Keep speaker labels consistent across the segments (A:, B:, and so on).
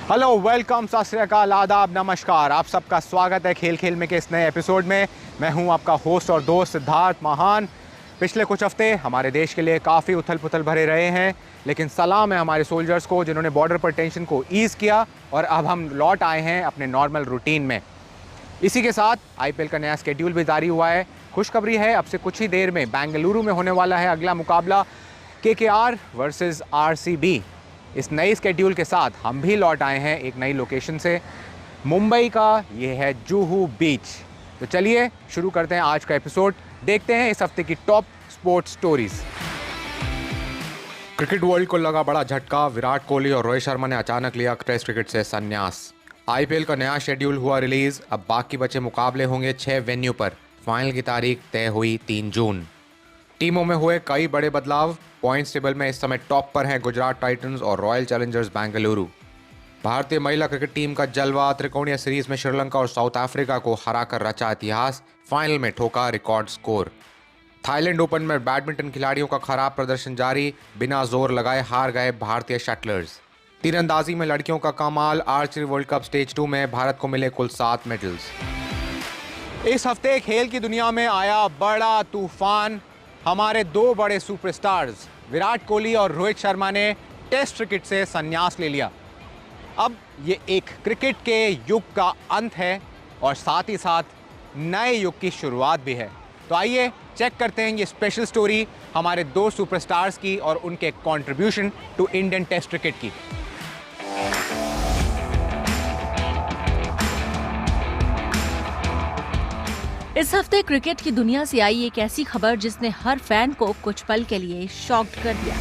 A: Hello, welcome, सत श्री अकाल, आदाब, नमस्कार। आप सबका स्वागत है खेल खेल में के इस नए एपिसोड में। मैं हूं आपका होस्ट और दोस्त सिद्धार्थ महान। पिछले कुछ हफ्ते हमारे देश के लिए काफ़ी उथल पुथल भरे रहे हैं, लेकिन सलाम है हमारे सोल्जर्स को जिन्होंने बॉर्डर पर टेंशन को ईज़ किया और अब हम लौट आए हैं अपने नॉर्मल रूटीन में। इसी के साथ आईपीएल का नया स्केड्यूल भी जारी हुआ है। खुशखबरी है, अब से कुछ ही देर में बेंगलुरु में होने वाला है अगला मुकाबला केकेआर वर्सेस आरसीबी। इस नई स्केड्यूल के साथ हम भी लौट आए हैं एक नई लोकेशन से, मुंबई का ये है जुहू बीच। तो चलिए शुरू करते हैं आज का एपिसोड। देखते हैं इस हफ्ते की top sports stories. Cricket world को लगा बड़ा झटका। विराट कोहली और रोहित शर्मा ने अचानक लिया टेस्ट क्रिकेट से संन्यास। आईपीएल का नया शेड्यूल हुआ रिलीज। अब बाकी बचे मुकाबले होंगे 6 वेन्यू पर। फाइनल की तारीख तय हुई 3 जून। टीमों में हुए कई बड़े बदलाव। पॉइंट्स टेबल में इस समय टॉप पर हैं गुजरात टाइटंस और रॉयल चैलेंजर्स बेंगलुरु। भारतीय महिला क्रिकेट टीम का जलवा। त्रिकोणीय सीरीज में श्रीलंका और साउथ अफ्रीका को हराकर रचा इतिहास। फाइनल में ठोका रिकॉर्ड स्कोर। थाईलैंड ओपन में बैडमिंटन खिलाड़ियों का खराब प्रदर्शन जारी। बिना जोर लगाए हार गए भारतीय शटलर्स। तीरंदाजी में लड़कियों का कमाल। आर्चरी वर्ल्ड कप स्टेज 2 में भारत को मिले कुल 7 मेडल्स। इस हफ्ते खेल की दुनिया में आया बड़ा तूफान। हमारे 2 बड़े सुपरस्टार्स विराट कोहली और रोहित शर्मा ने टेस्ट क्रिकेट से संन्यास ले लिया। अब ये एक क्रिकेट के युग का अंत है और साथ ही साथ नए युग की शुरुआत भी है। तो आइए चेक करते हैं ये स्पेशल स्टोरी हमारे 2 सुपरस्टार्स की और उनके contribution to Indian test cricket की।
B: इस हफ्ते क्रिकेट की दुनिया से आई एक ऐसी खबर जिसने हर फैन को कुछ पल के लिए शॉक्ड कर दिया।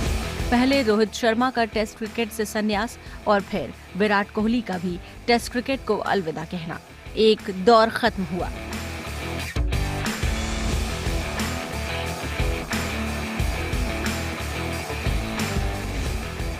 B: पहले रोहित शर्मा का टेस्ट क्रिकेट से संन्यास और फिर विराट कोहली का भी टेस्ट क्रिकेट को अलविदा कहना। एक दौर खत्म हुआ।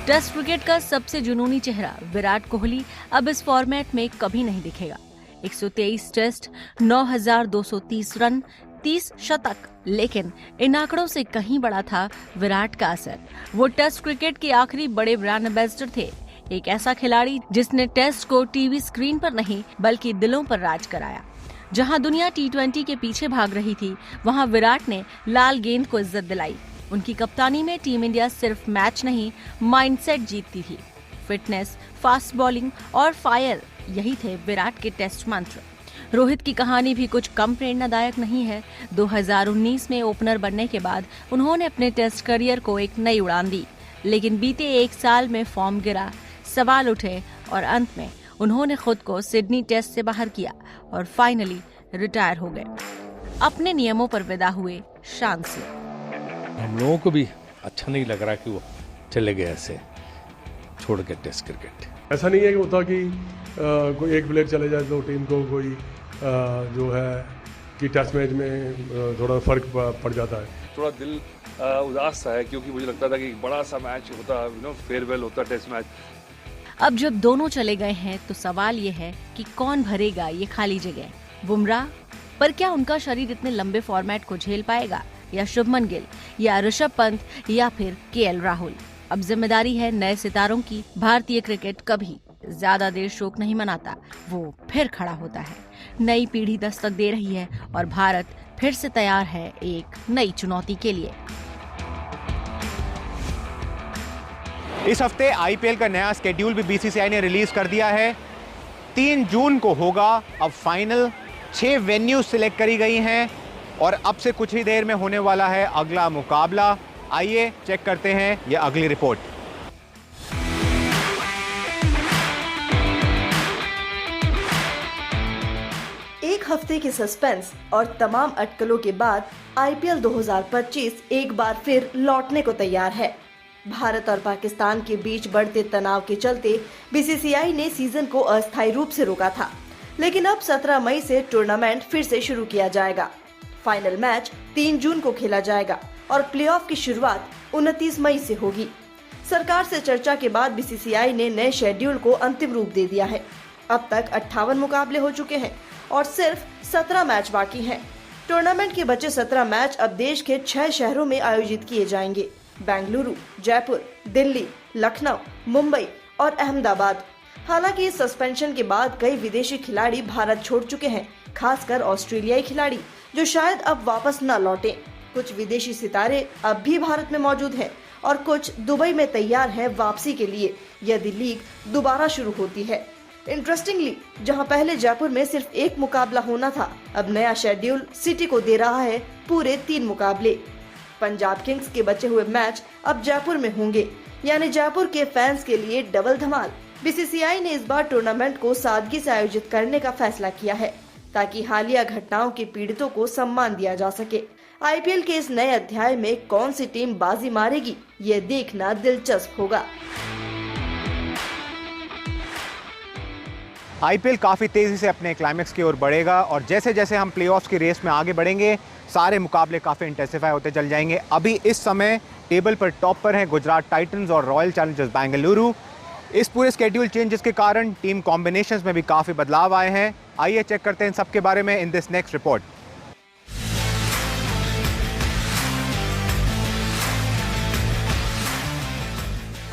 B: टेस्ट क्रिकेट का सबसे जुनूनी चेहरा विराट कोहली अब इस फॉर्मेट में कभी नहीं दिखेगा। 123 टेस्ट, 9,230 रन, 30 शतक, लेकिन इन आंकड़ों से कहीं बड़ा था विराट का असर। वो टेस्ट क्रिकेट के आखिरी बड़े ब्रांड एम्बेसडर थे। एक ऐसा खिलाड़ी जिसने टेस्ट को टीवी स्क्रीन पर नहीं बल्कि दिलों पर राज कराया। जहां दुनिया T20 के पीछे भाग रही थी, वहां विराट ने लाल गेंद को इज्जत दिलाई। उनकी कप्तानी में टीम इंडिया सिर्फ मैच नहीं, माइंडसेट जीतती थी। फिटनेस, फास्ट बॉलिंग और फायर, यही थे विराट के टेस्ट मंत्र। रोहित की कहानी भी कुछ कम प्रेरणादायक नहीं है। 2019 में ओपनर बनने के बाद उन्होंने अपने टेस्ट करियर को एक नई उड़ान दी, लेकिन बीते 1 साल में फॉर्म गिरा, सवाल उठे और अंत में उन्होंने खुद को सिडनी टेस्ट से बाहर किया और फाइनली रिटायर हो गए। अपने नियमों पर विदा हुए शान से।
C: हम लोगों को भी अच्छा नहीं लग रहा कि वो चले गए ऐसे छोड़ के टेस्ट क्रिकेट।
D: ऐसा नहीं है कि होता कि कोई एक प्लेयर चले जाए तो टीम को कोई जो है कि टेस्ट मैच में थोड़ा फर्क पड़ जाता है।
E: थोड़ा दिल उदास सा है क्योंकि मुझे लगता था कि बड़ा सा मैच होता, फेयरवेल होता टेस्ट मैच।
B: अब जब दोनों चले गए हैं तो सवाल ये है कि कौन भरेगा ये खाली जगह। बुमराह, पर क्या उनका शरीर इतने लंबे फॉर्मेट को झेल पाएगा, या शुभमन गिल, या ऋषभ पंत, या फिर केएल राहुल। अब जिम्मेदारी है नए सितारों की। भारतीय क्रिकेट कभी ज्यादा देर शोक नहीं मनाता, वो फिर खड़ा होता है। नई पीढ़ी दस्तक दे रही है और भारत फिर से तैयार है एक नई चुनौती के लिए।
A: इस हफ्ते आईपीएल का नया स्केड्यूल भी बीसीसीआई ने रिलीज कर दिया है। 3 जून को होगा अब फाइनल। 6 वेन्यू सिलेक्ट करी गई हैं और अब से कुछ ही देर में होने वाला है अगला मुकाबला। आइए चेक करते हैं ये अगली रिपोर्ट।
F: एक हफ्ते के सस्पेंस और तमाम अटकलों के बाद आईपीएल 2025 एक बार फिर लौटने को तैयार है। भारत और पाकिस्तान के बीच बढ़ते तनाव के चलते बीसीसीआई ने सीजन को अस्थायी रूप से रोका था, लेकिन अब 17 मई से टूर्नामेंट फिर से शुरू किया जाएगा। फाइनल मैच 3 जून को खेला जाएगा और प्लेऑफ की शुरुआत 29 मई से होगी। सरकार से चर्चा के बाद बीसीसीआई ने नए शेड्यूल को अंतिम रूप दे दिया है। अब तक 58 मुकाबले हो चुके हैं और सिर्फ 17 मैच बाकी हैं। टूर्नामेंट के बचे 17 मैच अब देश के 6 शहरों में आयोजित किए जाएंगे। बेंगलुरु, जयपुर, दिल्ली, लखनऊ, मुंबई और अहमदाबाद। हालांकि इस सस्पेंशन के बाद कई विदेशी खिलाड़ी भारत छोड़ चुके हैं, खासकर ऑस्ट्रेलियाई खिलाड़ी जो शायद अब वापस न लौटें। कुछ विदेशी सितारे अब भी भारत में मौजूद हैं और कुछ दुबई में तैयार हैं वापसी के लिए यदि लीग दोबारा शुरू होती है। इंटरेस्टिंगली, जहां पहले जयपुर में सिर्फ एक मुकाबला होना था, अब नया शेड्यूल सिटी को दे रहा है पूरे 3 मुकाबले। पंजाब किंग्स के बचे हुए मैच अब जयपुर में होंगे, यानी जयपुर के फैंस के लिए डबल धमाल। बीसीसीआई ने इस बार टूर्नामेंट को सादगी से आयोजित करने का फैसला किया है ताकि हालिया घटनाओं के पीड़ितों को सम्मान दिया जा सके। आईपीएल के इस नए अध्याय में कौन सी टीम बाजी मारेगी, ये देखना दिलचस्प होगा।
A: आईपीएल काफ़ी तेज़ी से अपने क्लाइमेक्स की ओर बढ़ेगा और जैसे जैसे हम प्लेऑफ्स की रेस में आगे बढ़ेंगे सारे मुकाबले काफ़ी इंटेंसिफाई होते चल जाएंगे। अभी इस समय टेबल पर टॉप पर हैं गुजरात टाइटंस और रॉयल चैलेंजर्स बेंगलुरु। इस पूरे स्केड्यूल चेंजेस के कारण टीम कॉम्बिनेशंस में भी काफ़ी बदलाव आए हैं। आइए चेक करते हैं इन सब के बारे में in this next report.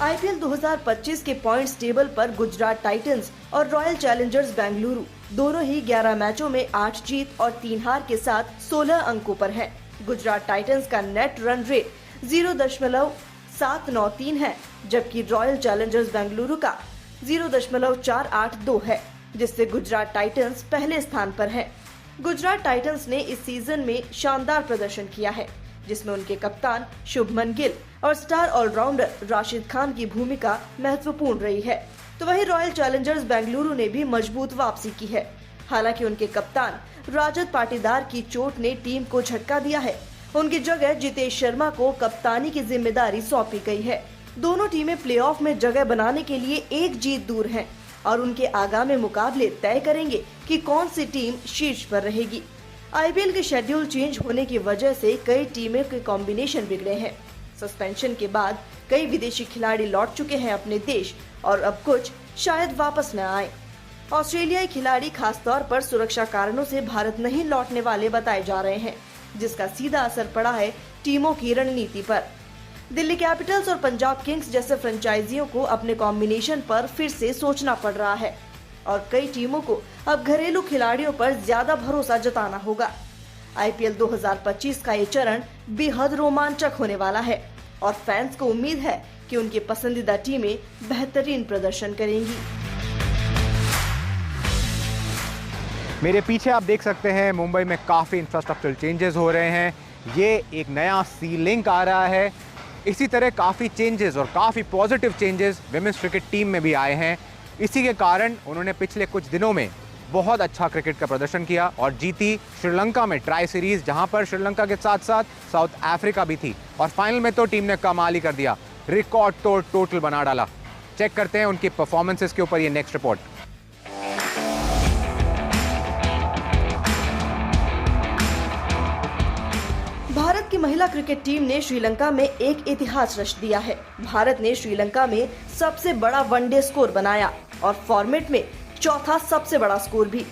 F: IPL 2025 के पॉइंट्स टेबल पर गुजरात टाइटंस और रॉयल चैलेंजर्स बेंगलुरु दोनों ही 11 मैचों में 8 जीत और 3 हार के साथ 16 अंकों पर हैं। गुजरात टाइटंस का नेट रन रेट 0.793 है, जबकि रॉयल चैलेंजर्स बेंगलुरु का 0.482 है, जिससे गुजरात टाइटंस पहले स्थान पर है। गुजरात टाइटंस ने इस सीजन में शानदार प्रदर्शन किया है, जिसमें उनके कप्तान शुभमन गिल और स्टार ऑलराउंडर राशिद खान की भूमिका महत्वपूर्ण रही है। तो वहीं रॉयल चैलेंजर्स बेंगलुरु ने भी मजबूत वापसी की है। हालांकि उनके कप्तान राजत पाटीदार की चोट ने टीम को झटका दिया है। उनकी जगह जितेश शर्मा को कप्तानी की जिम्मेदारी सौंपी गई है। दोनों टीमें प्लेऑफ में जगह बनाने के लिए एक जीत दूर हैं और उनके आगामी मुकाबले तय करेंगे कि कौन सी टीम शीर्ष पर रहेगी। आईपीएल के शेड्यूल चेंज होने की वजह से कई टीमों के कॉम्बिनेशन बिगड़े हैं। सस्पेंशन के बाद कई विदेशी खिलाड़ी लौट चुके हैं अपने देश और अब कुछ शायद वापस न आए। ऑस्ट्रेलियाई खिलाड़ी खासतौर पर सुरक्षा कारणों से भारत नहीं लौटने वाले बताए जा रहे हैं, जिसका सीधा असर पड़ा है टीमों की रणनीति पर। दिल्ली कैपिटल्स और पंजाब किंग्स जैसे फ्रेंचाइजियों को अपने कॉम्बिनेशन पर फिर से सोचना पड़ रहा है और कई टीमों को अब घरेलू खिलाड़ियों पर ज्यादा भरोसा जताना होगा। आईपीएल 2025 का ये चरण बेहद रोमांचक होने वाला है और फैंस को उम्मीद है कि उनकी पसंदीदा टीमें बेहतरीन प्रदर्शन करेंगी।
A: मेरे पीछे आप देख सकते हैं मुंबई में काफ़ी इंफ्रास्ट्रक्चरल चेंजेस हो रहे हैं। ये एक नया सी लिंक आ रहा है। इसी तरह काफ़ी चेंजेस और काफ़ी positive changes women's cricket team में भी आए हैं। इसी के कारण उन्होंने पिछले कुछ दिनों में बहुत अच्छा क्रिकेट का प्रदर्शन किया और जीती श्रीलंका में ट्राई सीरीज, जहां पर श्रीलंका के साथ साथ साउथ अफ्रीका भी थी और फाइनल में तो टीम ने कमाल ही कर दिया, रिकॉर्ड तोड़ टोटल बना डाला। चेक करते हैं उनकी परफॉर्मेंसेस के ऊपर ये नेक्स्ट रिपोर्ट।
F: भारत की महिला क्रिकेट टीम ने श्रीलंका में एक इतिहास रच दिया है। भारत ने श्रीलंका में सबसे बड़ा वनडे स्कोर बनाया और फॉर्मेट में चौथा सबसे बड़ा स्कोर भी,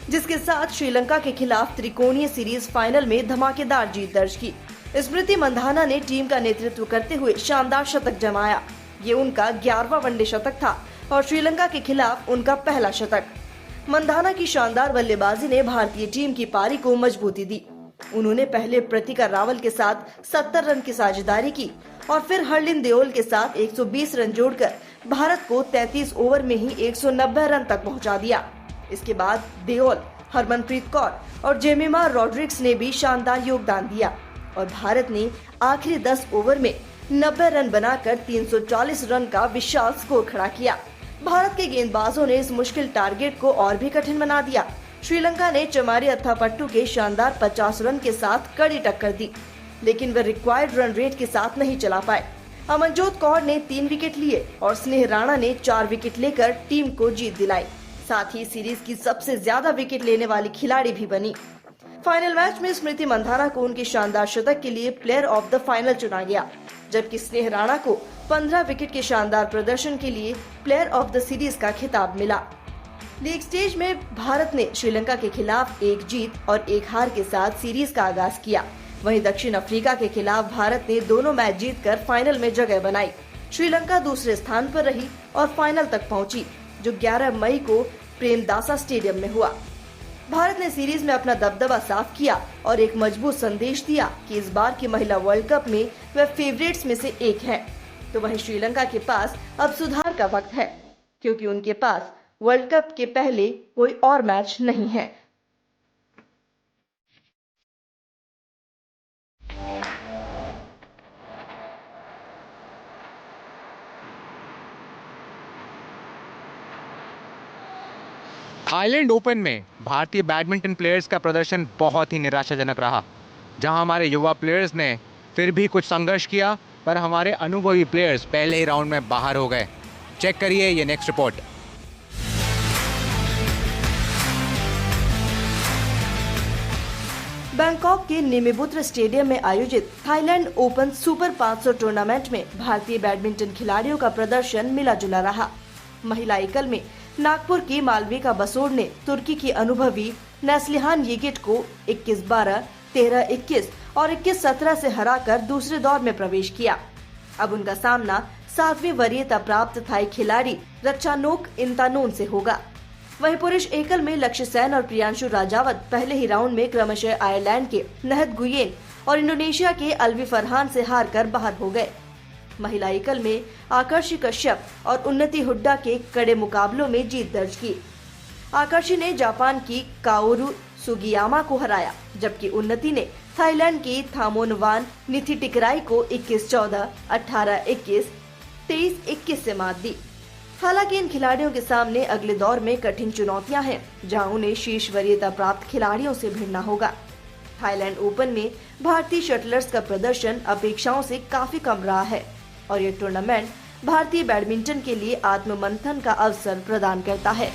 F: जिसके साथ श्रीलंका के खिलाफ त्रिकोणीय सीरीज फाइनल में धमाकेदार जीत दर्ज की। स्मृति मंधाना ने टीम का नेतृत्व करते हुए शानदार शतक जमाया। ये उनका 11वां वनडे शतक था और श्रीलंका के खिलाफ उनका पहला शतक। मंधाना की शानदार बल्लेबाजी ने भारतीय टीम की पारी को मजबूती दी। उन्होंने पहले प्रतिका रावल के साथ 70 रन की साझेदारी की और फिर हरलिन देओल के साथ 120 रन जोड़कर भारत को 33 ओवर में ही 190 रन तक पहुंचा दिया। इसके बाद देओल, हरमनप्रीत कौर और जेमिमा रॉड्रिक्स ने भी शानदार योगदान दिया और भारत ने आखिरी 10 ओवर में 90 रन बनाकर 340 रन का विशाल स्कोर खड़ा किया। भारत के गेंदबाजों ने इस मुश्किल टारगेट को और भी कठिन बना दिया। श्रीलंका ने चमारी अथापट्टू के शानदार 50 रन के साथ कड़ी टक्कर दी, लेकिन वे रिक्वायर्ड रन रेट के साथ नहीं चला पाए। अमनजोत कौर ने 3 विकेट लिए और स्नेह राणा ने 4 विकेट लेकर टीम को जीत दिलाई। साथ ही सीरीज की सबसे ज्यादा विकेट लेने वाली खिलाड़ी भी बनी। फाइनल मैच में स्मृति मंधाना को उनके शानदार शतक के लिए प्लेयर ऑफ द फाइनल चुना गया, जबकि स्नेह राणा को 15 विकेट के शानदार प्रदर्शन के लिए प्लेयर ऑफ द सीरीज का खिताब मिला। लीग स्टेज में भारत ने श्रीलंका के खिलाफ 1 जीत और 1 हार के साथ सीरीज का आगाज किया। वहीं दक्षिण अफ्रीका के खिलाफ भारत ने दोनों मैच जीतकर फाइनल में जगह बनाई। श्रीलंका दूसरे स्थान पर रही और फाइनल तक पहुंची। जो 11 मई को प्रेमदासा स्टेडियम में हुआ। भारत ने सीरीज में अपना दबदबा साफ किया और एक मजबूत संदेश दिया कि इस बार की महिला वर्ल्ड कप में वह फेवरेट्स में से एक है। तो वहीं श्रीलंका के पास अब सुधार का वक्त है, क्योंकि उनके पास वर्ल्ड कप के पहले कोई और मैच नहीं है।
A: थाईलैंड ओपन में भारतीय बैडमिंटन प्लेयर्स का प्रदर्शन बहुत ही निराशाजनक रहा, जहां हमारे युवा प्लेयर्स ने फिर भी कुछ संघर्ष किया, पर हमारे अनुभवी प्लेयर्स पहले ही राउंड में बाहर हो गए। चेक करिए ये नेक्स्ट रिपोर्ट।
F: बैंकॉक के निमिबुत्र स्टेडियम में आयोजित थाईलैंड ओपन सुपर 500 टूर्नामेंट में भारतीय बैडमिंटन खिलाड़ियों का प्रदर्शन मिला जुला रहा। महिला एकल में नागपुर की मालविका बसोड़ ने तुर्की की अनुभवी नेस्लिहान येगिच को 21-12, 13-21 और 21-17 से हराकर दूसरे दौर में प्रवेश किया। अब उनका सामना 7वीं वरीयता प्राप्त थाई खिलाड़ी रत्चानोक इंतानोन से होगा। वहीं पुरुष एकल में लक्ष्य सेन और प्रियांशु राजावत पहले ही राउंड में क्रमशः आयरलैंड के नहद गुयेन और इंडोनेशिया के अलवी फरहान से हारकर बाहर हो गए। महिला एकल में आकर्षि कश्यप और उन्नति हुड्डा के कड़े मुकाबलों में जीत दर्ज की। आकर्षि ने जापान की काओरू सुगियामा को हराया, जबकि उन्नति ने थाईलैंड की थामोनवान निथिटिकराई को 21-14, 18-21, 23-21 से मात दी। हालांकि इन खिलाड़ियों के सामने अगले दौर में कठिन चुनौतियां हैं, जहां उन्हें शीर्ष वरीयता प्राप्त खिलाड़ियों से भिड़ना होगा। थाईलैंड ओपन में भारतीय शटलर्स का प्रदर्शन अपेक्षाओं से काफी कम रहा है और ये टूर्नामेंट भारतीय बैडमिंटन के लिए आत्ममंथन का अवसर प्रदान करता है।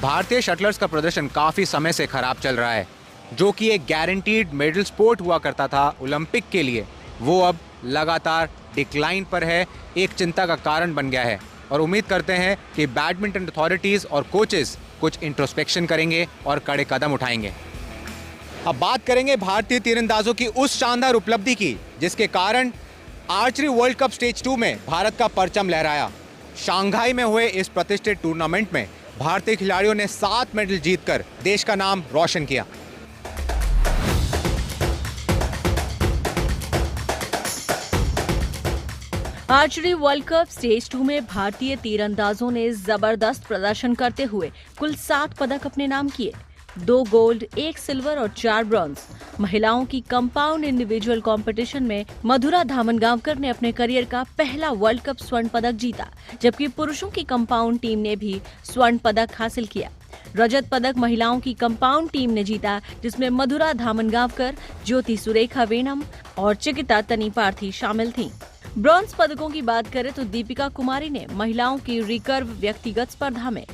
A: भारतीय शटलर्स का प्रदर्शन काफी समय से खराब चल रहा है। जो कि एक गारंटीड मेडल स्पोर्ट हुआ करता था ओलंपिक के लिए, वो अब लगातार डिक्लाइन पर है, एक चिंता का कारण बन गया है। और उम्मीद करते हैं कि बैडमिंटन अथॉरिटीज़ और कोचेस कुछ इंट्रोस्पेक्शन करेंगे और कड़े कदम उठाएंगे। अब बात करेंगे भारतीय तीरंदाजों की उस शानदार उपलब्धि की, जिसके कारण आर्चरी वर्ल्ड कप स्टेज 2 में भारत का परचम लहराया। शंघाई में हुए इस प्रतिष्ठित टूर्नामेंट में भारतीय खिलाड़ियों ने 7 मेडल जीतकर देश का नाम रोशन किया।
B: आर्चरी वर्ल्ड कप स्टेज 2 में भारतीय तीरंदाजों ने जबरदस्त प्रदर्शन करते हुए कुल 7 पदक अपने नाम किए। 2 गोल्ड, 1 सिल्वर और 4 ब्रॉन्ज। महिलाओं की कंपाउंड इंडिविजुअल कंपटीशन में मधुरा धामनगांवकर ने अपने करियर का पहला वर्ल्ड कप स्वर्ण पदक जीता, जबकि पुरुषों की कंपाउंड टीम ने भी स्वर्ण पदक हासिल किया। रजत पदक महिलाओं की कंपाउंड टीम ने जीता, जिसमें मधुरा धामनगांवकर, ज्योति सुरेखा वेनम और चिकिता तनीपार्थी शामिल थीं। ब्रॉन्ज पदकों की बात करें तो दीपिका कुमारी ने महिलाओं की रिकर्व व्यक्तिगत स्पर्धा में,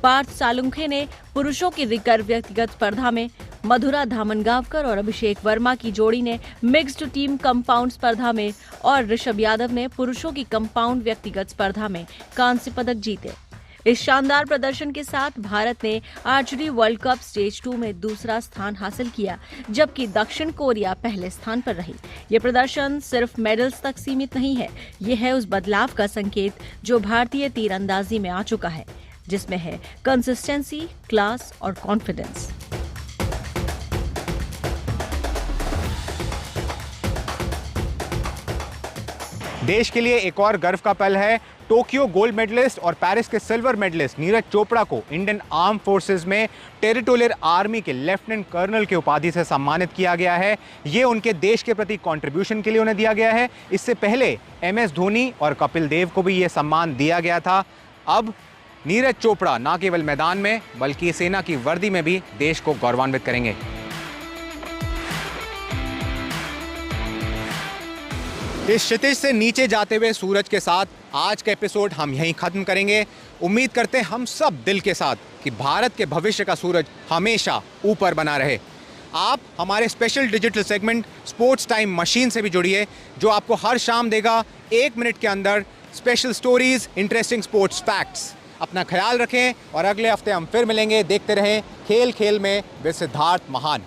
B: पार्थ सालुंखे ने पुरुषों की रिकर्व व्यक्तिगत स्पर्धा में, मधुरा धामनगांवकर और अभिषेक वर्मा की जोड़ी ने मिक्स्ड टीम कंपाउंड स्पर्धा में और ऋषभ यादव ने पुरुषों की कंपाउंड व्यक्तिगत स्पर्धा में कांस्य पदक जीते। इस शानदार प्रदर्शन के साथ भारत ने आर्चरी वर्ल्ड कप स्टेज 2 में दूसरा स्थान हासिल किया, जबकि दक्षिण कोरिया पहले स्थान पर रही। ये प्रदर्शन सिर्फ मेडल्स तक सीमित नहीं है, ये है उस बदलाव का संकेत जो भारतीय तीरंदाजी में आ चुका है, जिसमें है कंसिस्टेंसी, क्लास और कॉन्फिडेंस।
A: देश के लिए एक और गर्व का पल है। टोक्यो गोल्ड मेडलिस्ट और पेरिस के सिल्वर मेडलिस्ट नीरज चोपड़ा को इंडियन आर्म फोर्सेस में टेरिटोरियल आर्मी के लेफ्टिनेंट कर्नल की उपाधि से सम्मानित किया गया है। ये उनके देश के प्रति कंट्रीब्यूशन के लिए उन्हें दिया गया है। इससे पहले MS धोनी और कपिल देव को भी ये सम्मान दिया गया था। अब नीरज चोपड़ा न केवल मैदान में बल्कि सेना की वर्दी में भी देश को गौरवान्वित करेंगे। इस क्षितिज से नीचे जाते हुए सूरज के साथ आज का एपिसोड हम यहीं खत्म करेंगे। उम्मीद करते हैं हम सब दिल के साथ कि भारत के भविष्य का सूरज हमेशा ऊपर बना रहे। आप हमारे special digital segment sports time machine से भी जुड़िए, जो आपको हर शाम देगा 1 मिनट के अंदर special stories, interesting sports facts. अपना ख्याल रखें और अगले हफ्ते हम फिर मिलेंगे। देखते रहें खेल खेल में विद सिद्धार्थ महान।